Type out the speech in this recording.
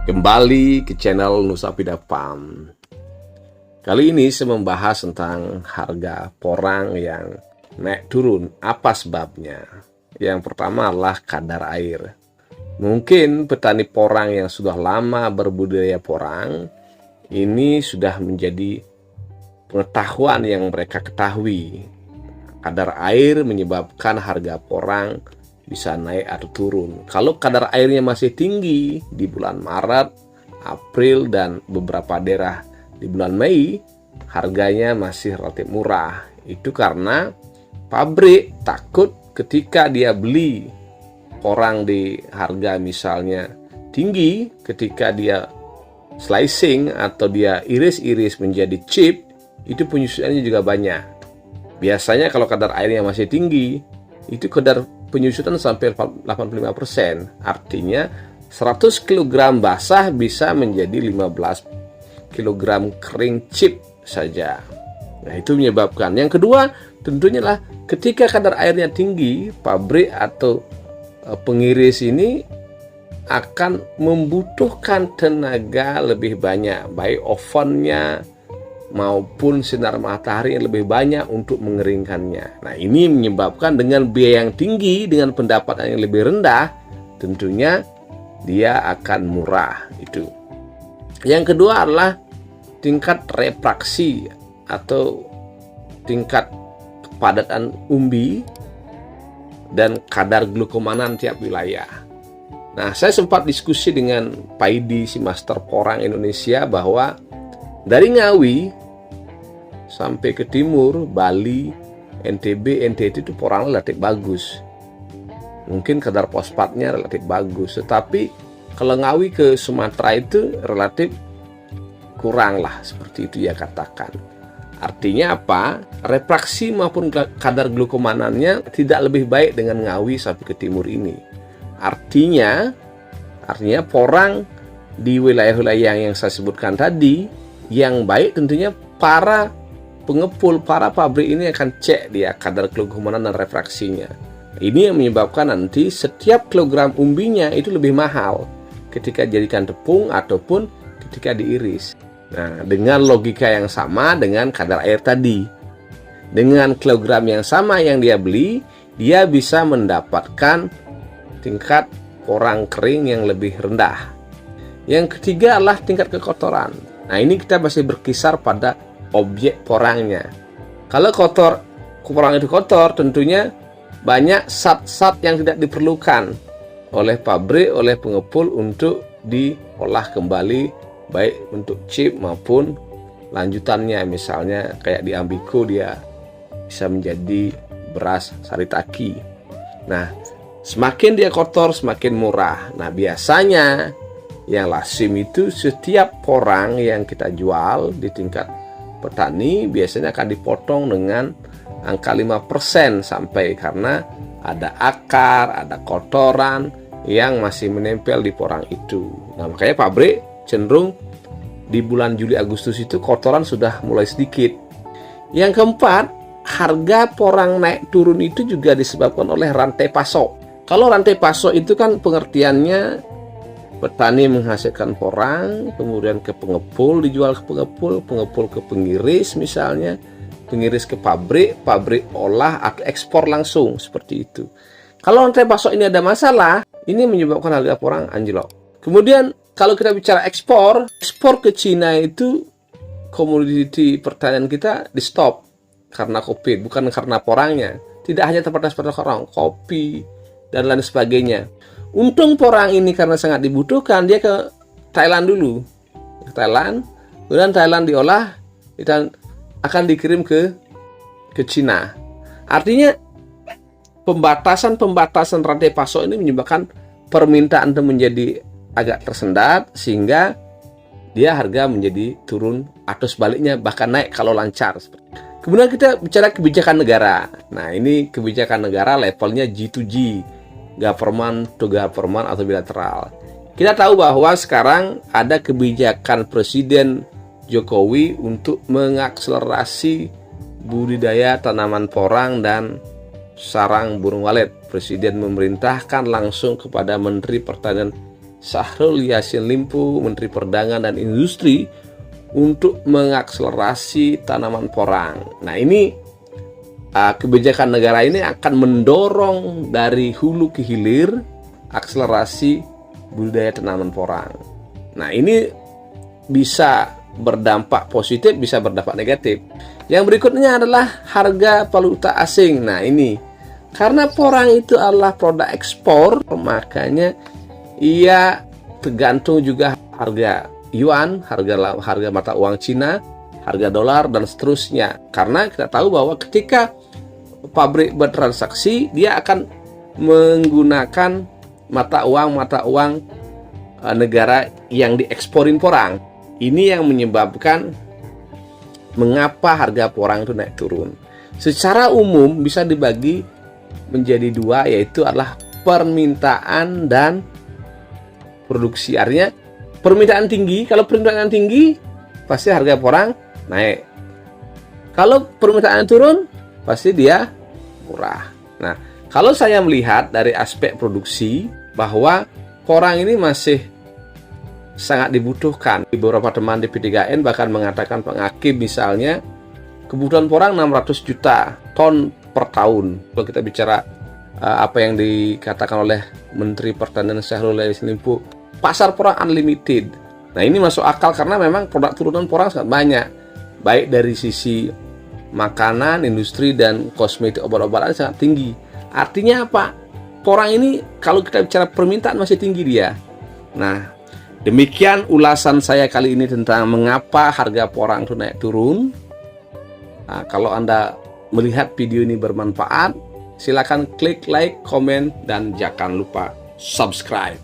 Kembali ke channel Nusapida Farm. Kali ini saya membahas tentang harga porang yang naik turun. Apa sebabnya? Yang pertama adalah kadar air. Mungkin petani porang yang sudah lama berbudidaya porang, ini sudah menjadi pengetahuan yang mereka ketahui. Kadar air menyebabkan harga porang bisa naik atau turun. Kalau kadar airnya masih tinggi di bulan Maret, April, dan beberapa daerah di bulan Mei, harganya masih relatif murah. Itu karena pabrik takut ketika dia beli porang di harga misalnya tinggi, ketika dia slicing atau dia iris-iris menjadi chip, itu penyusutannya juga banyak. Biasanya kalau kadar airnya masih tinggi, itu kadar penyusutan sampai 85%. Artinya 100 kg basah bisa menjadi 15 kg kering chip saja. Nah, itu menyebabkan. Yang kedua, tentunya lah ketika kadar airnya tinggi, pabrik atau pengiris ini akan membutuhkan tenaga lebih banyak, baik ovennya maupun sinar matahari yang lebih banyak untuk mengeringkannya. Nah, ini menyebabkan dengan biaya yang tinggi, dengan pendapatan yang lebih rendah, tentunya dia akan murah. Itu. Yang kedua adalah tingkat refraksi atau tingkat kepadatan umbi dan kadar glukomanan tiap wilayah. Nah, saya sempat diskusi dengan Paidi, si Master Porang Indonesia, bahwa dari Ngawi sampai ke timur, Bali, NTB, NTT itu porang relatif bagus. Mungkin kadar fosfatnya relatif bagus. Tetapi kalau Ngawi ke Sumatera itu relatif kurang lah, seperti itu ya katakan. Artinya apa? Refraksi maupun kadar glukomanannya tidak lebih baik dengan Ngawi sampai ke timur ini. Artinya porang di wilayah-wilayah yang saya sebutkan tadi, yang baik tentunya para pengepul, para pabrik ini akan cek dia kadar glukomanan dan refraksinya. Ini yang menyebabkan nanti setiap kilogram umbinya itu lebih mahal ketika jadikan tepung ataupun ketika diiris. Nah, dengan logika yang sama dengan kadar air tadi, dengan kilogram yang sama yang dia beli, dia bisa mendapatkan tingkat porang kering yang lebih rendah. Yang ketiga adalah tingkat kekotoran. Nah, ini kita masih berkisar pada objek porangnya. Kalau porang itu kotor, tentunya banyak zat-zat yang tidak diperlukan oleh pabrik, oleh pengepul untuk diolah kembali, baik untuk chip maupun lanjutannya. Misalnya kayak di Ambiko, dia bisa menjadi beras saritaki. Nah, semakin dia kotor, semakin murah. Nah, biasanya yang lazim itu setiap porang yang kita jual di tingkat petani biasanya akan dipotong dengan angka 5% sampai, karena ada akar, ada kotoran yang masih menempel di porang itu. Nah, makanya pabrik cenderung di bulan Juli Agustus itu kotoran sudah mulai sedikit. Yang keempat, harga porang naik turun itu juga disebabkan oleh rantai pasok. Kalau rantai pasok itu kan pengertiannya petani menghasilkan porang, kemudian ke pengepul, dijual ke pengepul, pengepul ke pengiris misalnya, pengiris ke pabrik, pabrik olah atau ekspor langsung, seperti itu. Kalau rantai pasok ini ada masalah, ini menyebabkan harga porang anjlok. Kemudian kalau kita bicara ekspor ke Cina itu komoditi pertanian kita di stop karena COVID, bukan karena porangnya. Tidak hanya terbatas pada porang, kopi dan lain sebagainya. Untung porang ini karena sangat dibutuhkan, dia ke Thailand dulu. Ke Thailand, kemudian Thailand diolah dan akan dikirim ke Cina. Artinya pembatasan rantai pasok ini menyebabkan permintaan itu menjadi agak tersendat, sehingga dia harga menjadi turun atau sebaliknya bahkan naik kalau lancar. Kemudian kita bicara kebijakan negara. Nah, ini kebijakan negara levelnya G2G, government to government atau bilateral. Kita tahu bahwa sekarang ada kebijakan Presiden Jokowi untuk mengakselerasi budidaya tanaman porang dan sarang burung walet. Presiden memerintahkan langsung kepada Menteri Pertanian Syahrul Yassin Limpo, Menteri Perdagangan dan Industri, untuk mengakselerasi tanaman porang. Nah, ini kebijakan negara ini akan mendorong dari hulu ke hilir akselerasi budidaya tanaman porang. Nah, ini bisa berdampak positif, bisa berdampak negatif. Yang berikutnya adalah harga valuta asing. Nah, ini karena porang itu adalah produk ekspor, makanya ia tergantung juga harga yuan, harga mata uang Cina, harga dolar, dan seterusnya. Karena kita tahu bahwa ketika pabrik bertransaksi, dia akan menggunakan mata uang negara yang dieksporin porang. Ini yang menyebabkan mengapa harga porang itu naik turun. Secara umum bisa dibagi menjadi dua, yaitu adalah permintaan dan produksi. Artinya permintaan tinggi, kalau permintaan tinggi pasti harga porang naik. Kalau permintaan turun pasti dia murah. Nah, kalau saya melihat dari aspek produksi bahwa porang ini masih sangat dibutuhkan. Beberapa teman di P3N bahkan mengatakan pengakib misalnya kebutuhan porang 600 juta ton per tahun. Kalau kita bicara apa yang dikatakan oleh Menteri Pertanian Syahrul Yassin Limpo, pasar porang unlimited. Nah, ini masuk akal karena memang produk turunan porang sangat banyak, baik dari sisi makanan, industri, dan kosmetik, obat-obatan sangat tinggi. Artinya apa? Porang ini kalau kita bicara permintaan masih tinggi dia. Nah, demikian ulasan saya kali ini tentang mengapa harga porang itu naik turun. Nah, kalau Anda melihat video ini bermanfaat, silakan klik like, komen, dan jangan lupa subscribe.